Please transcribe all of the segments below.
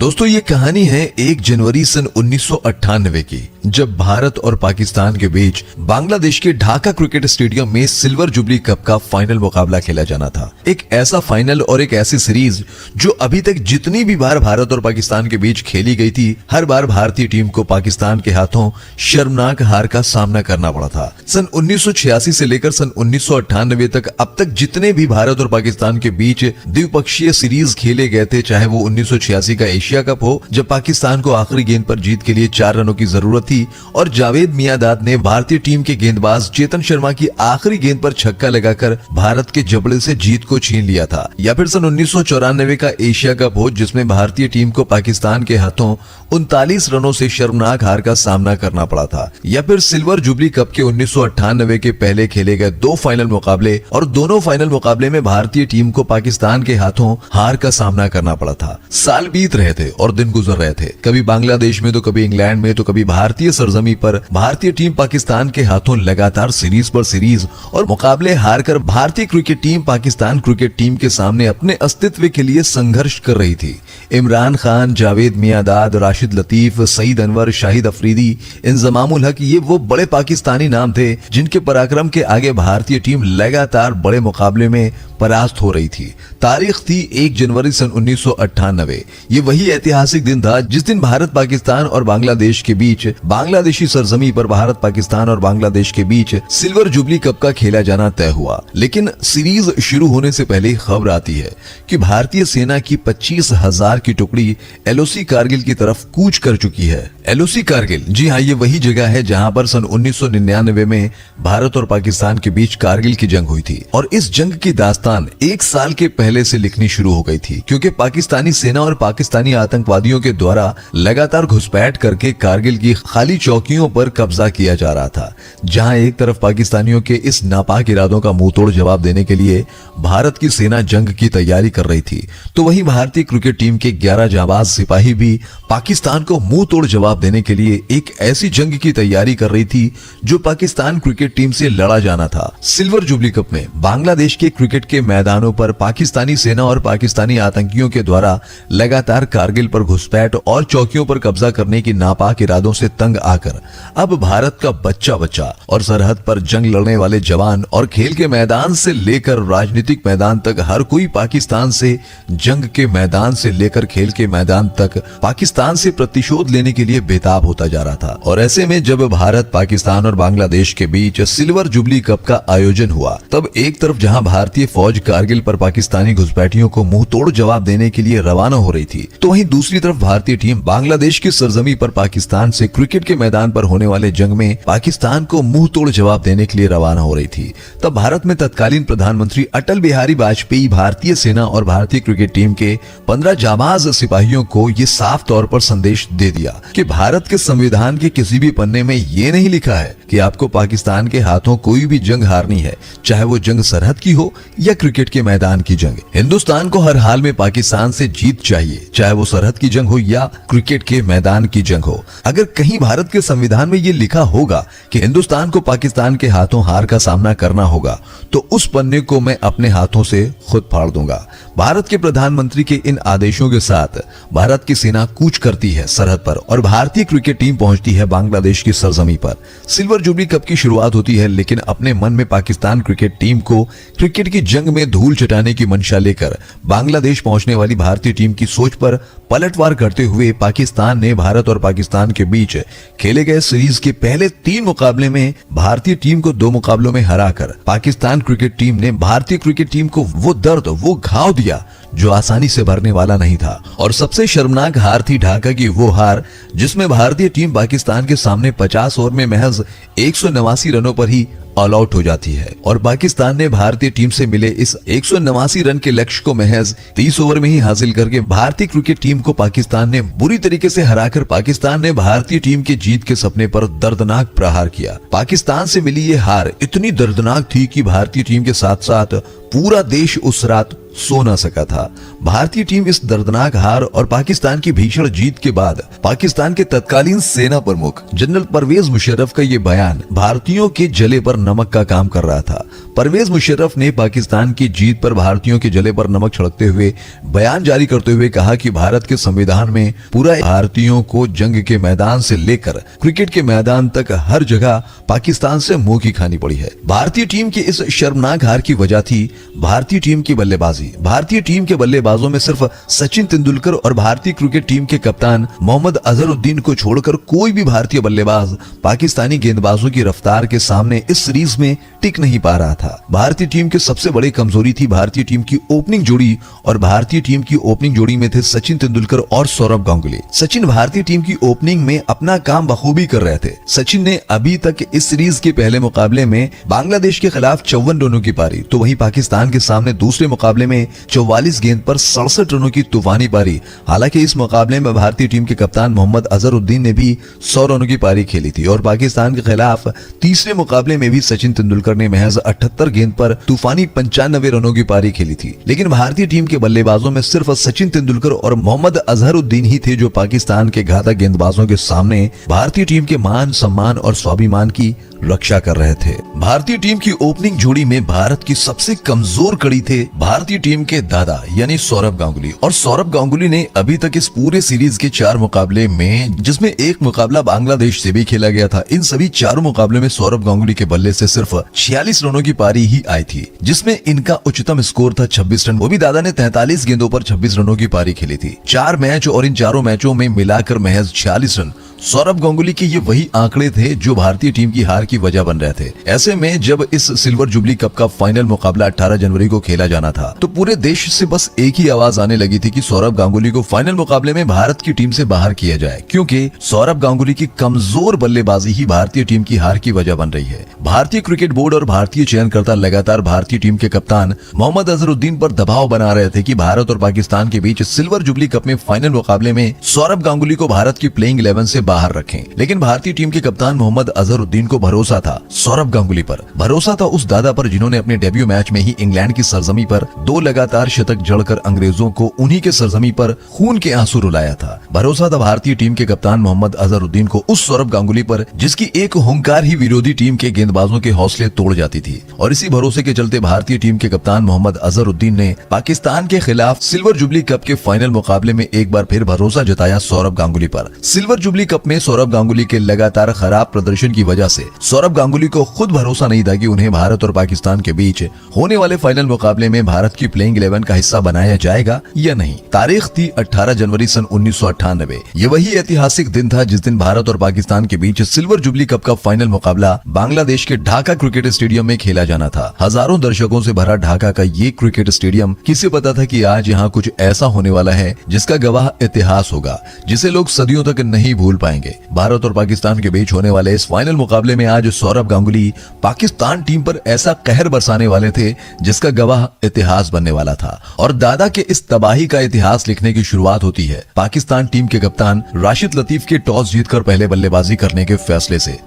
दोस्तों ये कहानी है 1 जनवरी सन 1998 की, जब भारत और पाकिस्तान के बीच बांग्लादेश के ढाका क्रिकेट स्टेडियम में सिल्वर जुबली कप का फाइनल मुकाबला खेला जाना था। एक ऐसा फाइनल और एक ऐसी सीरीज जो अभी तक जितनी भी बार भारत और पाकिस्तान के बीच खेली गई थी, हर बार भारतीय टीम को पाकिस्तान के हाथों शर्मनाक हार का सामना करना पड़ा था। सन 1986 से लेकर सन 1998 तक अब तक जितने भी भारत और पाकिस्तान के बीच द्विपक्षीय सीरीज खेले गए थे, चाहे वो 1986 का एशिया कप हो जब पाकिस्तान को आखिरी गेंद पर जीत के लिए 4 रनों की जरूरत थी और जावेद मियांदाद ने भारतीय टीम के गेंदबाज चेतन शर्मा की आखिरी गेंद पर छक्का लगाकर भारत के जबड़े से जीत को छीन लिया था, या फिर सन 1994 का एशिया कप हो जिसमें भारतीय टीम को पाकिस्तान के हाथों 39 रनों से शर्मनाक हार का सामना करना पड़ा था, या फिर सिल्वर जुबली कप के 1998 के पहले खेले गए 2 फाइनल मुकाबले और दोनों फाइनल मुकाबले में भारतीय टीम को पाकिस्तान के हाथों हार का सामना करना पड़ा था। साल बीत रहे थे और दिन गुजर रहे थे, कभी बांग्लादेश में तो कभी इंग्लैंड में तो कभी भारतीय सरजमी पर भारतीय टीम पाकिस्तान के हाथों लगातार सीरीज पर सीरीज और मुकाबले हारकर भारतीय cricket team Pakistan cricket team के सामने अपने अस्तित्व के लिए संघर्ष कर रही थी। इमरान खान, जावेद मियांदाद, राशिद लतीफ, सईद अनवर, शाहिद अफरीदी, इंजमाम उल हक, ये वो बड़े पाकिस्तानी नाम थे जिनके पराक्रम के आगे भारतीय टीम लगातार बड़े मुकाबले में परास्त हो रही थी। तारीख थी 1 जनवरी सन 1998। ये वही ऐतिहासिक दिन था जिस दिन भारत पाकिस्तान और बांग्लादेश के बीच बांग्लादेशी सरजमी पर भारत पाकिस्तान और बांग्लादेश के बीच सिल्वर जुबली कप का खेला जाना तय हुआ। लेकिन सीरीज शुरू होने से पहले खबर आती है कि भारतीय सेना की 25,000 की टुकड़ी एलओसी कारगिल की तरफ कूच कर चुकी है। एलओसी कारगिल, जी हाँ, ये वही जगह है जहां पर सन 1999 में भारत और पाकिस्तान के बीच कारगिल की जंग हुई थी। और इस जंग की दास्तान 1 साल के पहले से लिखनी शुरू हो गई थी, क्योंकि पाकिस्तानी सेना और पाकिस्तानी आतंकवादियों के द्वारा लगातार घुसपैठ करके कारगिल की खाली चौकियों पर कब्जा किया जा रहा था। जहां एक तरफ पाकिस्तानियों के इस नापाक इरादों का मुंह तोड़ जवाब देने के लिए भारत की सेना जंग की तैयारी कर रही थी, तो वहीं भारतीय क्रिकेट टीम के 11 जाबाज सिपाही भी पाकिस्तान को मुंह तोड़ जवाब देने के लिए एक ऐसी जंग की तैयारी कर रही थी जो पाकिस्तान क्रिकेट टीम से लड़ा जाना था। सिल्वर जुबली कप में बांग्लादेश के क्रिकेट के मैदानों पर पाकिस्तानी सेना और पाकिस्तानी आतंकियों के द्वारा लगातार कारगिल पर घुसपैठ और चौकियों पर कब्जा करने की नापाक इरादों से तंग आकर अब भारत का बच्चा बच्चा और सरहद पर जंग लड़ने वाले जवान और खेल के मैदान से लेकर राजनीतिक मैदान तक हर कोई पाकिस्तान से जंग के मैदान से लेकर खेल के मैदान तक पाकिस्तान से प्रतिशोध लेने के लिए बेताब होता जा रहा था। और ऐसे में जब भारत, पाकिस्तान और बांग्लादेश के बीच सिल्वर जुबली कप का आयोजन हुआ, तब एक तरफ जहां भारतीय फौज कारगिल पर पाकिस्तानी घुसपैठियों को मुंह तोड़ जवाब देने के लिए रवाना हो रही थी, तो वहीं दूसरी तरफ भारतीय टीम बांग्लादेश की सरजमी पर पाकिस्तान से क्रिकेट के मैदान पर होने वाले जंग में पाकिस्तान को मुंह तोड़ जवाब देने के लिए रवाना हो रही थी। तब भारत में तत्कालीन प्रधानमंत्री अटल बिहारी वाजपेयी भारतीय सेना और भारतीय क्रिकेट टीम के 15 जाबाज सिपाहियों को ये साफ तौर पर संदेश दे दिया कि भारत के संविधान के किसी भी पन्ने में ये नहीं लिखा है कि आपको पाकिस्तान के हाथों कोई भी जंग हारनी है, चाहे वो जंग सरहद की हो या क्रिकेट के मैदान की जंग। हिंदुस्तान को हर हाल में पाकिस्तान से जीत चाहिए, चाहे वो सरहद की जंग हो या क्रिकेट के मैदान की जंग हो। अगर कहीं भारत के संविधान में ये लिखा होगा कि हिंदुस्तान को पाकिस्तान के हाथों हार का सामना करना होगा, तो उस पन्ने को मैं अपने हाथों से खुद फाड़ दूंगा। भारत के प्रधानमंत्री के इन आदेशों के साथ भारत की सेना कूच करती है सरहद पर और भारतीय क्रिकेट टीम पहुंचती है बांग्लादेश की सरजमी पर। सिल्वर जुबली कप की शुरुआत होती है, लेकिन अपने मन में पाकिस्तान क्रिकेट टीम को क्रिकेट की जंग में धूल चटाने की मंशा लेकर बांग्लादेश पहुंचने वाली भारतीय टीम की सोच पर पलटवार करते हुए पाकिस्तान ने भारत और पाकिस्तान के बीच खेले गए सीरीज के पहले 3 मुकाबले में भारतीय टीम को 2 मुकाबलों में हराकर पाकिस्तान क्रिकेट टीम ने भारतीय क्रिकेट टीम को वो दर्द, वो घाव दिया जो आसानी से भरने वाला नहीं था। और सबसे शर्मनाक हार थी ढाका की वो हार जिसमें भारतीय टीम पाकिस्तान के सामने 50 ओवर में महज 189 रनों पर ही ऑल आउट हो जाती है और पाकिस्तान ने भारतीय टीम से मिले इस 189 रन के लक्ष्य को महज 30 ओवर में ही हासिल करके भारतीय क्रिकेट टीम को पाकिस्तान ने बुरी तरीके से हराकर पाकिस्तान ने भारतीय टीम के जीत के सपने पर दर्दनाक प्रहार किया। पाकिस्तान से मिली ये हार इतनी दर्दनाक थी कि भारतीय टीम के साथ साथ पूरा देश उस रात सो न सका था। भारतीय टीम इस दर्दनाक हार और पाकिस्तान की भीषण जीत के बाद पाकिस्तान के तत्कालीन सेना प्रमुख जनरल परवेज मुशर्रफ का ये बयान भारतीयों के जले पर नमक का काम कर रहा था। परवेज मुशर्रफ ने पाकिस्तान की जीत पर भारतीयों के जले पर नमक छिड़कते हुए बयान जारी करते हुए कहा कि भारत के संविधान में पूरा भारतीयों को जंग के मैदान से लेकर क्रिकेट के मैदान तक हर जगह पाकिस्तान से मुंह की खानी पड़ी है। भारतीय टीम की इस शर्मनाक हार की वजह थी भारतीय टीम की बल्लेबाजी। भारतीय टीम के बल्लेबाजों में सिर्फ सचिन तेंदुलकर और भारतीय क्रिकेट टीम के कप्तान मोहम्मद अजहरुद्दीन को छोड़कर कोई भी भारतीय बल्लेबाज पाकिस्तानी गेंदबाजों की रफ्तार के सामने इस सीरीज में टिक नहीं पा रहा था। भारतीय टीम की सबसे बड़ी कमजोरी थी भारतीय टीम की ओपनिंग जोड़ी, और भारतीय टीम की ओपनिंग जोड़ी में थे सचिन तेंदुलकर और सौरव गांगुली। सचिन भारतीय टीम की ओपनिंग में अपना काम बखूबी कर रहे थे। सचिन ने अभी तक इस सीरीज के पहले मुकाबले में बांग्लादेश के खिलाफ 54 रनों की पारी, तो वहीं पाकिस्तान के सामने दूसरे मुकाबले में 44 गेंद पर 67 रनों की तूफानी पारी। हालांकि इस मुकाबले में भारतीय टीम के कप्तान मोहम्मद अजहरुद्दीन ने भी 100 रनों की पारी खेली थी, और पाकिस्तान के खिलाफ तीसरे मुकाबले में भी सचिन तेंदुलकर ने महज 78 गेंद पर तूफानी 95 रनों की पारी खेली थी। लेकिन भारतीय टीम के बल्लेबाजों में सिर्फ सचिन तेंदुलकर और मोहम्मद अजहरुद्दीन ही थे जो पाकिस्तान के घातक गेंदबाजों के सामने भारतीय टीम के मान सम्मान और स्वाभिमान की रक्षा कर रहे थे। भारतीय टीम की ओपनिंग जोड़ी में भारत की सबसे कमजोर कड़ी थे भारतीय टीम के दादा यानी सौरव गांगुली, और सौरव गांगुली ने अभी तक इस पूरे सीरीज के 4 मुकाबले में, जिसमें एक मुकाबला बांग्लादेश से भी खेला गया था, इन सभी 4 मुकाबले में सौरव गांगुली के बल्ले से सिर्फ 46 रनों की पारी ही आई थी, जिसमें इनका उच्चतम स्कोर था 26 रन। वो भी दादा ने 43 गेंदों पर 26 रनों की पारी खेली थी। 4 मैच और इन चारों मैचों में मिलाकर महज 46 रन। सौरव गांगुली के ये वही आंकड़े थे जो भारतीय टीम की हार की वजह बन रहे थे। ऐसे में जब इस सिल्वर जुबली कप का फाइनल मुकाबला 18 जनवरी को खेला जाना था, तो पूरे देश से बस एक ही आवाज आने लगी थी कि सौरव गांगुली को फाइनल मुकाबले में भारत की टीम से बाहर किया जाए, क्योंकि सौरव गांगुली की कमजोर बल्लेबाजी ही भारतीय टीम की हार की वजह बन रही है। भारतीय क्रिकेट बोर्ड और भारतीय चयनकर्ता लगातार भारतीय टीम के कप्तान मोहम्मद अजहरुद्दीन पर दबाव बना रहे थे कि भारत और पाकिस्तान के बीच सिल्वर जुबली कप में फाइनल मुकाबले में सौरव गांगुली को भारत की प्लेइंग 11 से बाहर रखें। लेकिन भारतीय टीम के कप्तान मोहम्मद अजहरुद्दीन को भरोसा था सौरव गांगुली पर, भरोसा था उस दादा पर जिन्होंने अपने डेब्यू मैच में ही इंग्लैंड की सरजमी पर 2 लगातार शतक जड़कर अंग्रेजों को उन्हीं के सरजमी पर खून के आंसू रुलाया था। भरोसा था भारतीय टीम के कप्तान मोहम्मद अजहरुद्दीन को उस सौरव गांगुली पर जिसकी एक हुंकार ही विरोधी टीम के गेंदबाजों के हौसले तोड़ जाती थी। और इसी भरोसे के चलते भारतीय टीम के कप्तान मोहम्मद अजहरुद्दीन ने पाकिस्तान के खिलाफ सिल्वर जुबली कप के फाइनल मुकाबले में एक बार फिर भरोसा जताया सौरव गांगुली पर। सिल्वर जुबली कप में सौरव गांगुली के लगातार खराब प्रदर्शन की वजह से सौरव गांगुली को खुद भरोसा नहीं था कि उन्हें भारत और पाकिस्तान के बीच होने वाले फाइनल मुकाबले में भारत की प्लेइंग 11 का हिस्सा बनाया जाएगा या नहीं। तारीख थी 18 जनवरी सन 1998। ये वही ऐतिहासिक दिन था जिस दिन भारत और पाकिस्तान के बीच सिल्वर जुबली कप का फाइनल मुकाबला बांग्लादेश के ढाका क्रिकेट स्टेडियम में खेला जाना था। हजारों दर्शकों से भरा ढाका का ये क्रिकेट स्टेडियम, किसे पता था कि आज यहाँ कुछ ऐसा होने वाला है जिसका गवाह इतिहास होगा, जिसे लोग सदियों तक नहीं भूल पाएंगे। भारत और पाकिस्तान के बीच होने वाले इस फाइनल मुकाबले में आज सौरव गांगुली पाकिस्तान टीम पर ऐसा कहर बरसाने वाले थे जिसका गवाह इतिहास बनने वाला था। और दादा के इस तबाही का इतिहास लिखने की शुरुआत होती है पाकिस्तान टीम के कप्तान राशिद लतीफ के टॉस जीतकर पहले बल्लेबाजी करने के फैसले से।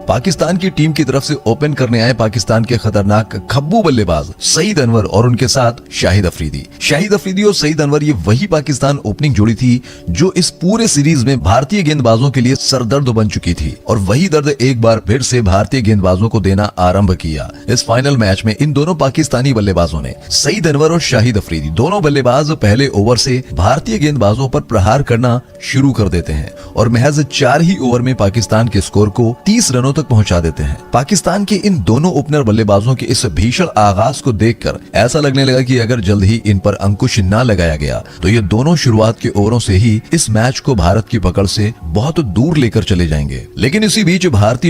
पाकिस्तान की टीम की तरफ से ओपन करने आए पाकिस्तान के खतरनाक खब्बू बल्लेबाज सईद अनवर और उनके साथ शाहिद अफरीदी। शाहिद अफरीदी और सईद अनवर ये वही पाकिस्तान ओपनिंग जोड़ी थी जो इस पूरे सीरीज में भारतीय गेंदबाजों के लिए सरदर्द बन चुकी थी, और वही दर्द एक बार फिर से भारतीय गेंदबाजों को देना आरंभ किया। इस फाइनल मैच में इन दोनों पाकिस्तानी बल्लेबाजों ने, सईद अनवर और शाहिद अफरीदी दोनों बल्लेबाज पहले ओवर से भारतीय गेंदबाजों पर प्रहार करना शुरू कर देते हैं और महज 4 ही ओवर में पाकिस्तान के स्कोर को 30 रनों तक पहुंचा देते हैं। पाकिस्तान के इन दोनों ओपनर बल्लेबाजों के इस भीषण आगाज को देखकर ऐसा लगने लगा कि अगर जल्द ही इन पर अंकुश न लगाया गया तो ये दोनों शुरुआत के ओवरों से ही इस मैच को भारत की पकड़ से बहुत दूर लेकर चले जाएंगे। लेकिन इसी बीच भारतीय